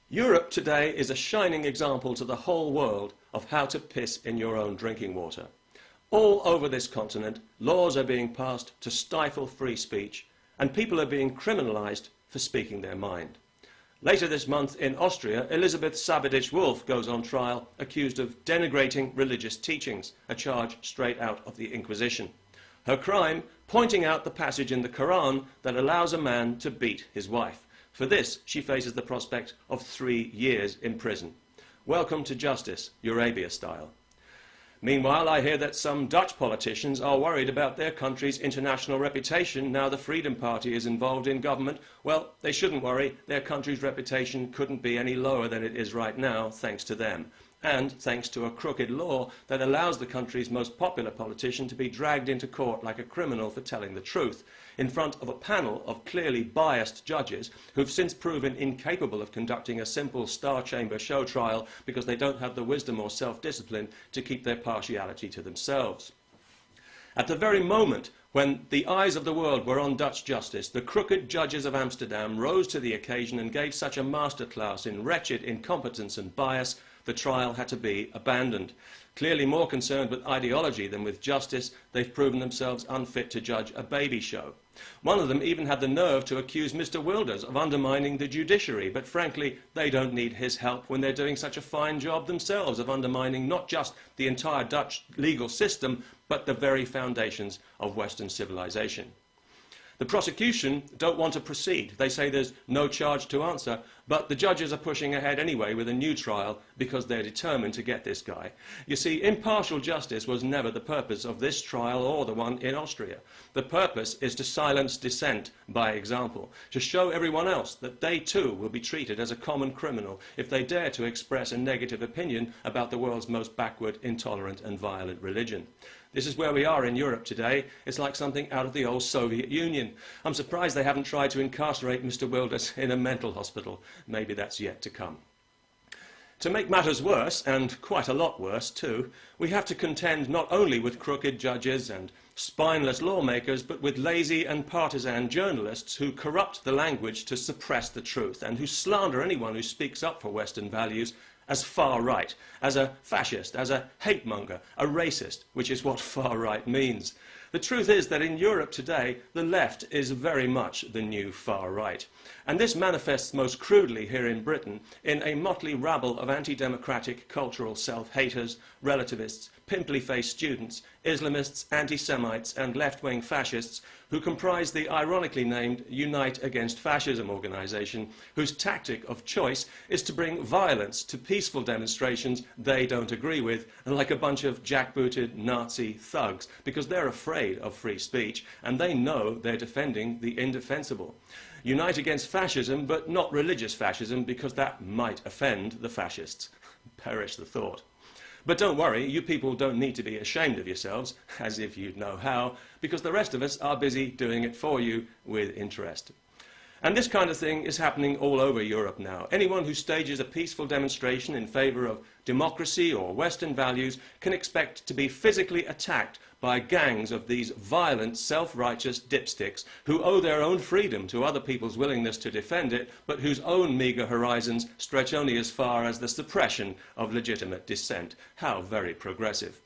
Europe today is a shining example to the whole world of how to piss in your own drinking water. All over this continent, laws are being passed to stifle free speech, and people are being criminalised for speaking their mind. Later this month in Austria, Elisabeth Sabadich-Wolff goes on trial accused of denigrating religious teachings, a charge straight out of the Inquisition. Her crime, pointing out the passage in the Quran that allows a man to beat his wife. For this, she faces the prospect of 3 years in prison. Welcome to justice, Eurabia style. Meanwhile, I hear that some Dutch politicians are worried about their country's international reputation now the Freedom Party is involved in government. Well, they shouldn't worry. Their country's reputation couldn't be any lower than it is right now, thanks to them. And thanks to a crooked law that allows the country's most popular politician to be dragged into court like a criminal for telling the truth, in front of a panel of clearly biased judges who've since proven incapable of conducting a simple Star Chamber show trial because they don't have the wisdom or self-discipline to keep their partiality to themselves. At the very moment when the eyes of the world were on Dutch justice, the crooked judges of Amsterdam rose to the occasion and gave such a masterclass in wretched incompetence and bias, the trial had to be abandoned. Clearly more concerned with ideology than with justice, they've proven themselves unfit to judge a baby show. One of them even had the nerve to accuse Mr. Wilders of undermining the judiciary, but frankly, they don't need his help when they're doing such a fine job themselves of undermining not just the entire Dutch legal system, but the very foundations of Western civilization. The prosecution don't want to proceed. They say there's no charge to answer, but the judges are pushing ahead anyway with a new trial because they're determined to get this guy. You see, impartial justice was never the purpose of this trial or the one in Austria. The purpose is to silence dissent by example, to show everyone else that they too will be treated as a common criminal if they dare to express a negative opinion about the world's most backward, intolerant and violent religion. This is where we are in Europe today. It's like something out of the old Soviet Union. I'm surprised they haven't tried to incarcerate Mr. Wilders in a mental hospital. Maybe that's yet to come. To make matters worse, and quite a lot worse too, we have to contend not only with crooked judges and spineless lawmakers, but with lazy and partisan journalists who corrupt the language to suppress the truth and who slander anyone who speaks up for Western values as far right, as a fascist, as a hate monger, a racist, which is what far right means. The truth is that in Europe today, the left is very much the new far right. And this manifests most crudely here in Britain in a motley rabble of anti-democratic cultural self-haters, relativists, pimply-faced students, Islamists, anti-Semites and left-wing fascists who comprise the ironically named Unite Against Fascism organisation, whose tactic of choice is to bring violence to peaceful demonstrations they don't agree with, and like a bunch of jackbooted Nazi thugs, because they're afraid of free speech and they know they're defending the indefensible. Unite against fascism, but not religious fascism, because that might offend the fascists. Perish the thought. But don't worry, you people don't need to be ashamed of yourselves, as if you'd know how, because the rest of us are busy doing it for you with interest. And this kind of thing is happening all over Europe now. Anyone who stages a peaceful demonstration in favour of democracy or Western values can expect to be physically attacked by gangs of these violent, self-righteous dipsticks who owe their own freedom to other people's willingness to defend it, but whose own meagre horizons stretch only as far as the suppression of legitimate dissent. How very progressive.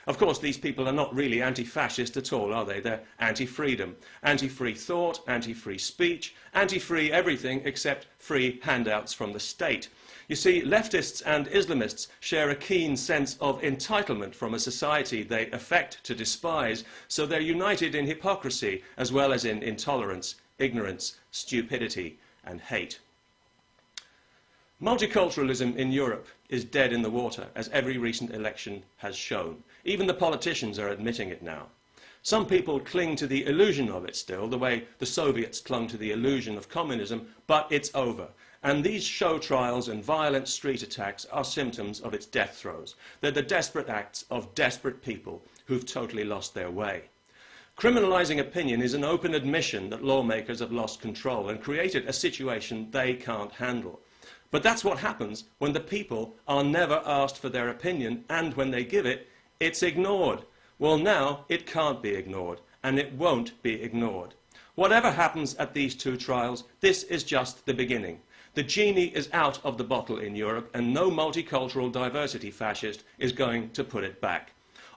Of course, these people are not really anti-fascist at all, are they? They're anti-freedom, anti-free thought, anti-free speech, anti-free everything except free handouts from the state. You see, leftists and Islamists share a keen sense of entitlement from a society they affect to despise, so they're united in hypocrisy as well as in intolerance, ignorance, stupidity and hate. Multiculturalism in Europe is dead in the water, as every recent election has shown. Even the politicians are admitting it now. Some people cling to the illusion of it still, the way the Soviets clung to the illusion of communism, but it's over. And these show trials and violent street attacks are symptoms of its death throes. They're the desperate acts of desperate people who've totally lost their way. Criminalising opinion is an open admission that lawmakers have lost control and created a situation they can't handle. But that's what happens when the people are never asked for their opinion, and when they give it, it's ignored. Well, now it can't be ignored, and it won't be ignored. Whatever happens at these two trials, this is just the beginning. The genie is out of the bottle in Europe, and no multicultural diversity fascist is going to put it back.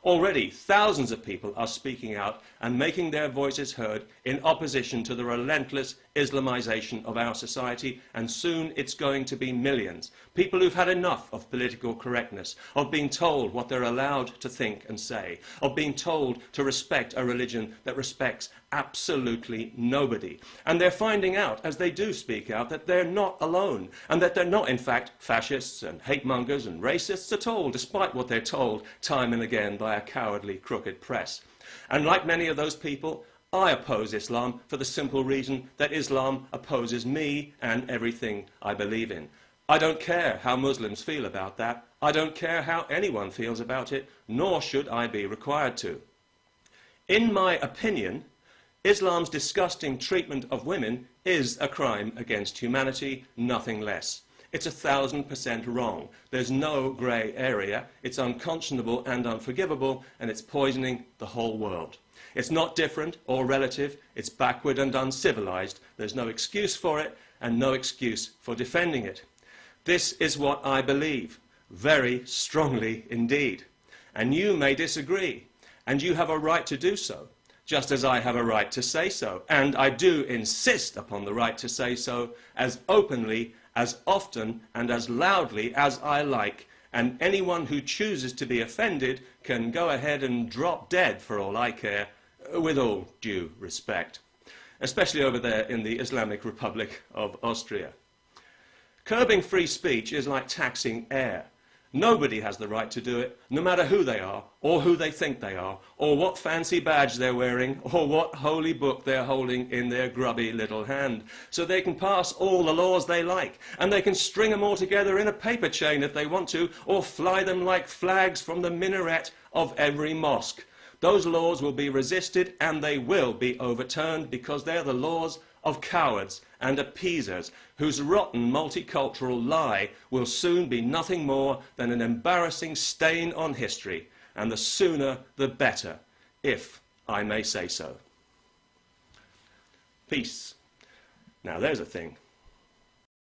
Already, thousands of people are speaking out and making their voices heard in opposition to the relentless Islamization of our society, and soon it's going to be millions. People who've had enough of political correctness, of being told what they're allowed to think and say, of being told to respect a religion that respects absolutely nobody. And they're finding out, as they do speak out, that they're not alone, and that they're not, in fact, fascists and hate-mongers and racists at all, despite what they're told time and again by a cowardly, crooked press. And like many of those people, I oppose Islam for the simple reason that Islam opposes me and everything I believe in. I don't care how Muslims feel about that. I don't care how anyone feels about it, nor should I be required to. In my opinion, Islam's disgusting treatment of women is a crime against humanity, nothing less. It's 1,000% wrong. There's no grey area. It's unconscionable and unforgivable, and it's poisoning the whole world. It's not different or relative. It's backward and uncivilized. There's no excuse for it, and no excuse for defending it. This is what I believe, very strongly indeed. And you may disagree, and you have a right to do so, just as I have a right to say so. And I do insist upon the right to say so as openly, as often, and as loudly as I like. And anyone who chooses to be offended can go ahead and drop dead for all I care, with all due respect, especially over there in the Islamic Republic of Austria. Curbing free speech is like taxing air. Nobody has the right to do it, no matter who they are, or who they think they are, or what fancy badge they're wearing, or what holy book they're holding in their grubby little hand. So they can pass all the laws they like, and they can string them all together in a paper chain if they want to, or fly them like flags from the minaret of every mosque. Those laws will be resisted, and they will be overturned, because they're the laws of cowards and appeasers, whose rotten multicultural lie will soon be nothing more than an embarrassing stain on history, and the sooner the better, if I may say so. Peace. Now there's a thing.